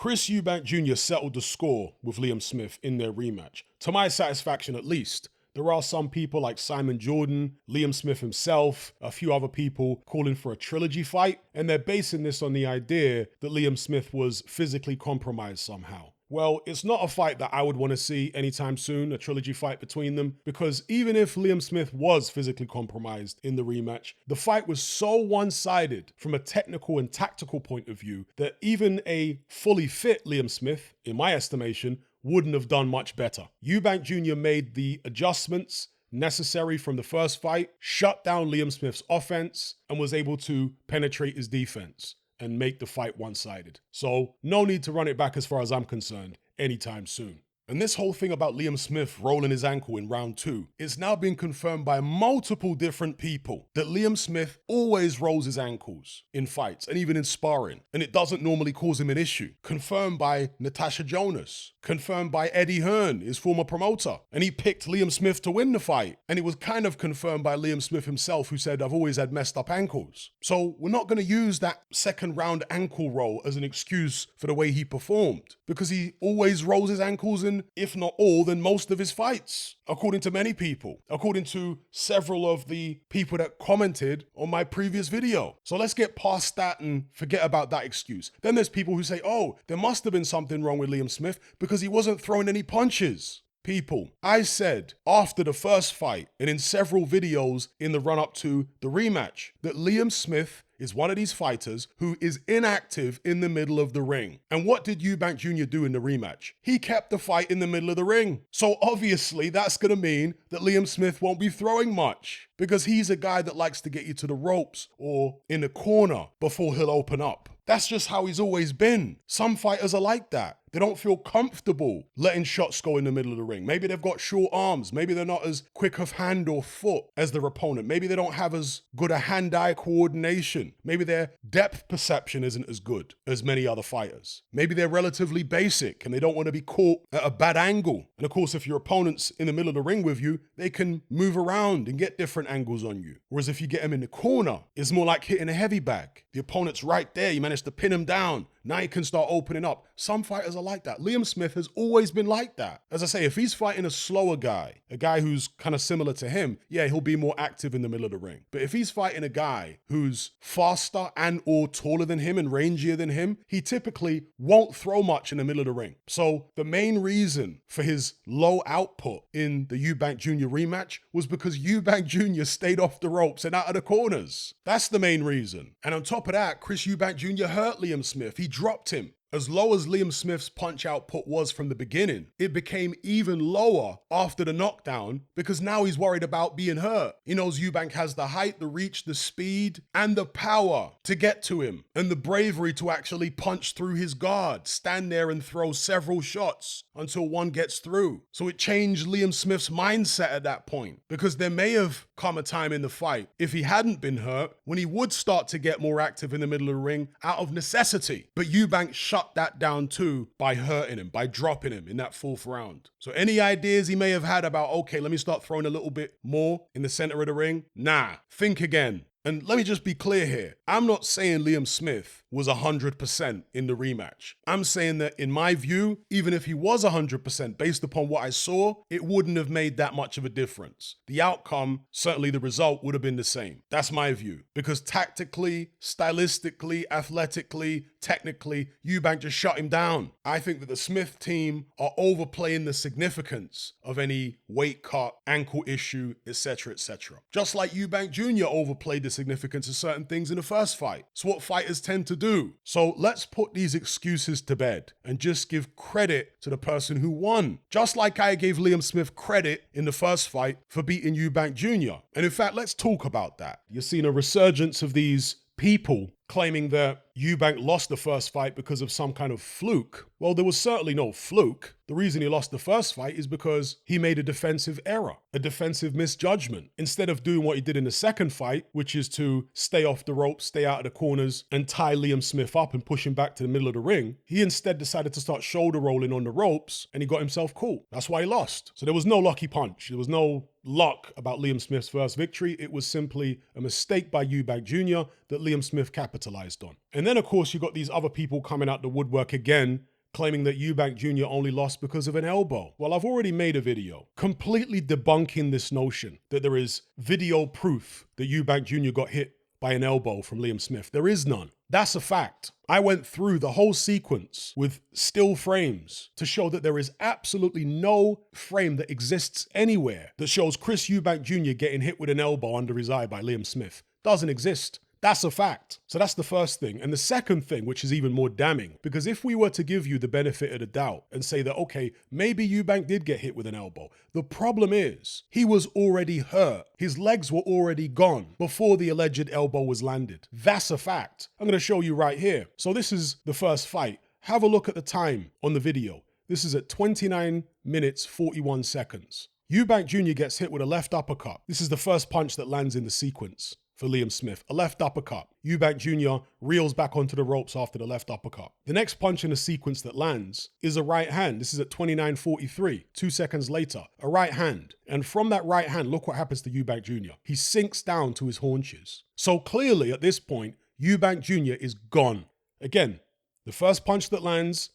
Chris Eubank Jr. settled the score with Liam Smith in their rematch. To my satisfaction, at least. There are some people like Simon Jordan, Liam Smith himself, a few other people calling for a trilogy fight, and they're basing this on the idea that Liam Smith was physically compromised somehow. Well, it's not a fight that I would want to see anytime soon, a trilogy fight between them, because even if Liam Smith was physically compromised in the rematch, the fight was so one-sided from a technical and tactical point of view that even a fully fit Liam Smith, in my estimation, wouldn't have done much better. Eubank Jr. made the adjustments necessary from the first fight, shut down Liam Smith's offense, and was able to penetrate his defense and make the fight one-sided. So no need to run it back as far as I'm concerned anytime soon. And this whole thing about Liam Smith rolling his ankle in round 2, it's now been confirmed by multiple different people that Liam Smith always rolls his ankles in fights and even in sparring, and it doesn't normally cause him an issue. Confirmed by Natasha Jonas, confirmed by Eddie Hearn, his former promoter, and he picked Liam Smith to win the fight. And it was kind of confirmed by Liam Smith himself, who said, "I've always had messed up ankles." So we're not going to use that second round ankle roll as an excuse for the way he performed, because he always rolls his ankles in, if not all, then most of his fights, according to many people, according to several of the people that commented on my previous video. So let's get past that and forget about that excuse. Then there's people who say, oh, there must have been something wrong with Liam Smith because he wasn't throwing any punches. People, I said after the first fight and in several videos in the run-up to the rematch that Liam Smith is one of these fighters who is inactive in the middle of the ring. And what did Eubank Jr. do in the rematch? He kept the fight in the middle of the ring. So obviously that's going to mean that Liam Smith won't be throwing much, because he's a guy that likes to get you to the ropes or in the corner before he'll open up. That's just how he's always been. Some fighters are like that. They don't feel comfortable letting shots go in the middle of the ring. Maybe they've got short arms. Maybe they're not as quick of hand or foot as their opponent. Maybe they don't have as good a hand-eye coordination. Maybe their depth perception isn't as good as many other fighters. Maybe they're relatively basic and they don't want to be caught at a bad angle. And of course, if your opponent's in the middle of the ring with you, they can move around and get different angles on you. Whereas if you get them in the corner, it's more like hitting a heavy bag. The opponent's right there. You manage to pin him down. Now you can start opening up. Some fighters are like that. Liam Smith has always been like that. As I say, if he's fighting a slower guy, a guy who's kind of similar to him, yeah, he'll be more active in the middle of the ring. But if he's fighting a guy who's faster and or taller than him and rangier than him, he typically won't throw much in the middle of the ring. So the main reason for his low output in the Eubank Jr. rematch was because Eubank Jr. stayed off the ropes and out of the corners. That's the main reason. And on top of that, Chris Eubank Jr. hurt Liam Smith. He dropped him. As low as Liam Smith's punch output was from the beginning, it became even lower after the knockdown because now he's worried about being hurt. He knows Eubank has the height, the reach, the speed, and the power to get to him, and the bravery to actually punch through his guard, stand there and throw several shots until one gets through. So it changed Liam Smith's mindset at that point, because there may have come a time in the fight, if he hadn't been hurt, when he would start to get more active in the middle of the ring out of necessity. But Eubank shut that down too by hurting him, by dropping him in that fourth round. So any ideas he may have had about, okay, let me start throwing a little bit more in the center of the ring? Nah, think again. And let me just be clear here. I'm not saying Liam Smith was 100% in the rematch. I'm saying that in my view, even if he was 100% based upon what I saw, it wouldn't have made that much of a difference. The outcome, certainly the result, would have been the same. That's my view. Because tactically, stylistically, athletically, technically, Eubank just shut him down. I think that the Smith team are overplaying the significance of any weight cut, ankle issue, etc., etc. Just like Eubank Jr. overplayed the significance of certain things in the first fight. It's what fighters tend to do. So let's put these excuses to bed and just give credit to the person who won. Just like I gave Liam Smith credit in the first fight for beating Eubank Jr. And in fact, let's talk about that. You're seeing a resurgence of these people claiming that Eubank lost the first fight because of some kind of fluke. Well, there was certainly no fluke. The reason he lost the first fight is because he made a defensive error, a defensive misjudgment. Instead of doing what he did in the second fight, which is to stay off the ropes, stay out of the corners, and tie Liam Smith up and push him back to the middle of the ring, he instead decided to start shoulder rolling on the ropes, and he got himself caught. That's why he lost. So there was no lucky punch. There was no luck about Liam Smith's first victory. It was simply a mistake by Eubank Jr. that Liam Smith capitalized on. And then, of course, you got these other people coming out the woodwork again, claiming that Eubank Jr. only lost because of an elbow. Well, I've already made a video completely debunking this notion that there is video proof that Eubank Jr. got hit by an elbow from Liam Smith. There is none. That's a fact. I went through the whole sequence with still frames to show that there is absolutely no frame that exists anywhere that shows Chris Eubank Jr. getting hit with an elbow under his eye by Liam Smith. Doesn't exist. That's a fact. So that's the first thing. And the second thing, which is even more damning, because if we were to give you the benefit of the doubt and say that, okay, maybe Eubank did get hit with an elbow, the problem is he was already hurt. His legs were already gone before the alleged elbow was landed. That's a fact. I'm going to show you right here. So this is the first fight. Have a look at the time on the video. This is at 29 minutes, 41 seconds. Eubank Jr. gets hit with a left uppercut. This is the first punch that lands in the sequence for Liam Smith, a left uppercut. Eubank Jr. reels back onto the ropes after the left uppercut. The next punch in the sequence that lands is a right hand. This is at 29:43, 2 seconds later, a right hand. And from that right hand, look what happens to Eubank Jr. He sinks down to his haunches. So clearly at this point, Eubank Jr. is gone. Again, the first punch that lands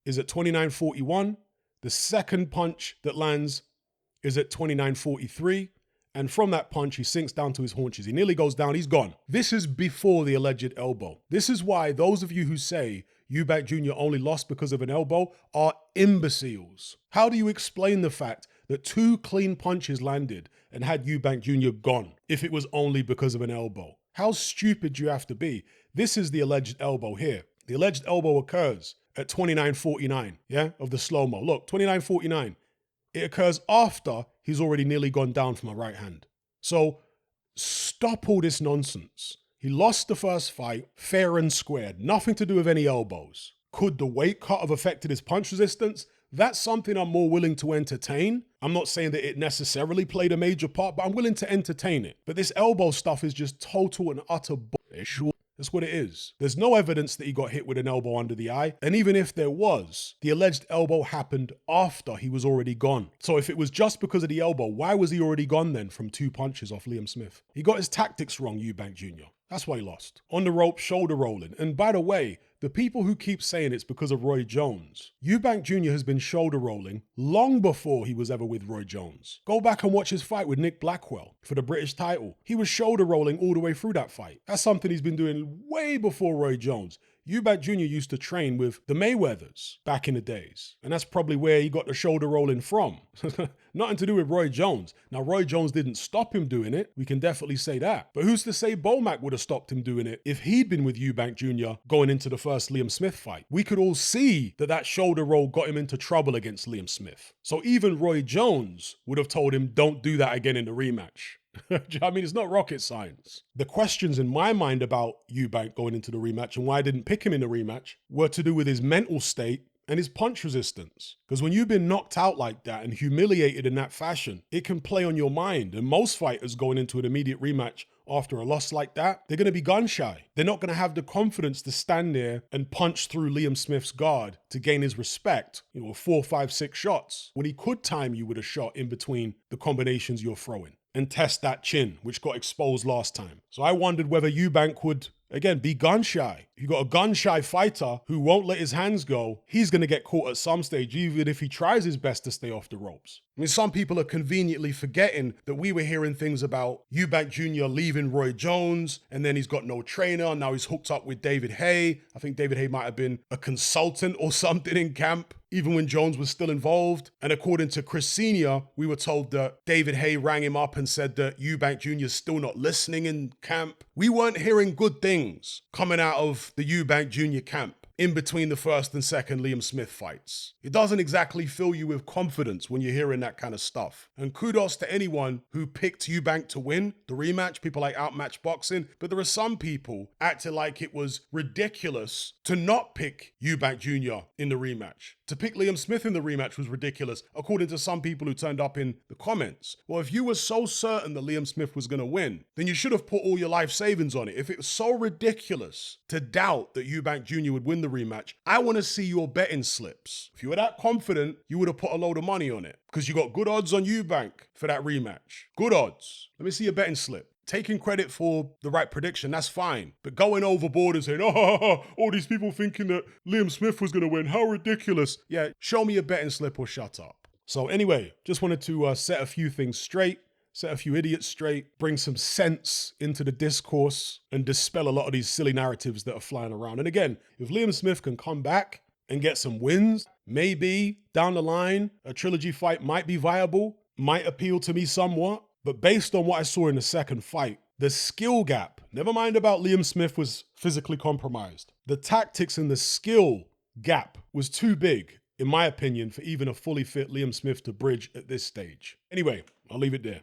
is at 29:41. The second punch that lands is at 29:43. And from that punch, he sinks down to his haunches. He nearly goes down. He's gone. This is before the alleged elbow. This is why those of you who say Eubank Jr. only lost because of an elbow are imbeciles. How do you explain the fact that 2 clean punches landed and had Eubank Jr. gone if it was only because of an elbow? How stupid do you have to be? This is the alleged elbow here. The alleged elbow occurs at 29:49, of the slow-mo. Look, 29:49. It occurs after he's already nearly gone down from a right hand. So stop all this nonsense. He lost the first fight, fair and squared, nothing to do with any elbows. Could the weight cut have affected his punch resistance? That's something I'm more willing to entertain. I'm not saying that it necessarily played a major part, but I'm willing to entertain it. But this elbow stuff is just total and utter bullshit. That's what it is. There's no evidence that he got hit with an elbow under the eye. And even if there was, the alleged elbow happened after he was already gone. So if it was just because of the elbow, why was he already gone then from 2 punches off Liam Smith? He got his tactics wrong, Eubank Jr. That's why he lost. On the rope, shoulder rolling. And by the way, the people who keep saying it's because of Roy Jones, Eubank Jr. has been shoulder rolling long before he was ever with Roy Jones. Go back and watch his fight with Nick Blackwell for the British title. He was shoulder rolling all the way through that fight. That's something he's been doing way before Roy Jones. Eubank Jr. used to train with the Mayweathers back in the days. And that's probably where he got the shoulder rolling from. Nothing to do with Roy Jones. Now, Roy Jones didn't stop him doing it. We can definitely say that. But who's to say Bomac would have stopped him doing it if he'd been with Eubank Jr. going into the first Liam Smith fight? We could all see that that shoulder roll got him into trouble against Liam Smith. So even Roy Jones would have told him, don't do that again in the rematch. I mean, it's not rocket science. The questions in my mind about Eubank going into the rematch and why I didn't pick him in the rematch were to do with his mental state and his punch resistance. Because when you've been knocked out like that and humiliated in that fashion, it can play on your mind. And most fighters going into an immediate rematch after a loss like that, they're going to be gun shy. They're not going to have the confidence to stand there and punch through Liam Smith's guard to gain his respect, 4, 5, 6 shots, when he could time you with a shot in between the combinations you're throwing and test that chin, which got exposed last time. So I wondered whether Eubank would, again, be gun shy. If you got a gun shy fighter who won't let his hands go, he's going to get caught at some stage, even if he tries his best to stay off the ropes. I mean, some people are conveniently forgetting that we were hearing things about Eubank Jr. leaving Roy Jones, and then he's got no trainer. Now he's hooked up with David Haye. I think David Haye might have been a consultant or something in camp, even when Jones was still involved. And according to Chris Sr., we were told that David Haye rang him up and said that Eubank Jr. is still not listening in camp. We weren't hearing good things coming out of the Eubank Jr. camp in between the first and second Liam Smith fights. It doesn't exactly fill you with confidence when you're hearing that kind of stuff. And kudos to anyone who picked Eubank to win the rematch, people like Outmatch Boxing, but there are some people acting like it was ridiculous to not pick Eubank Jr. in the rematch. To pick Liam Smith in the rematch was ridiculous, according to some people who turned up in the comments. Well, if you were so certain that Liam Smith was going to win, then you should have put all your life savings on it. If it was so ridiculous to doubt that Eubank Jr. would win the rematch, I want to see your betting slips. If you were that confident, you would have put a load of money on it because you got good odds on Eubank for that rematch. Good odds. Let me see your betting slip. taking credit for the right prediction, that's fine. But going overboard and saying, oh, all these people thinking that Liam Smith was going to win, how ridiculous. Yeah, show me a betting slip or shut up. So anyway, just wanted to set a few things straight, set a few idiots straight, bring some sense into the discourse, and dispel a lot of these silly narratives that are flying around. And again, if Liam Smith can come back and get some wins, maybe down the line, a trilogy fight might be viable, might appeal to me somewhat. But based on what I saw in the second fight, the skill gap, never mind about Liam Smith was physically compromised, the tactics and the skill gap was too big, in my opinion, for even a fully fit Liam Smith to bridge at this stage. Anyway, I'll leave it there.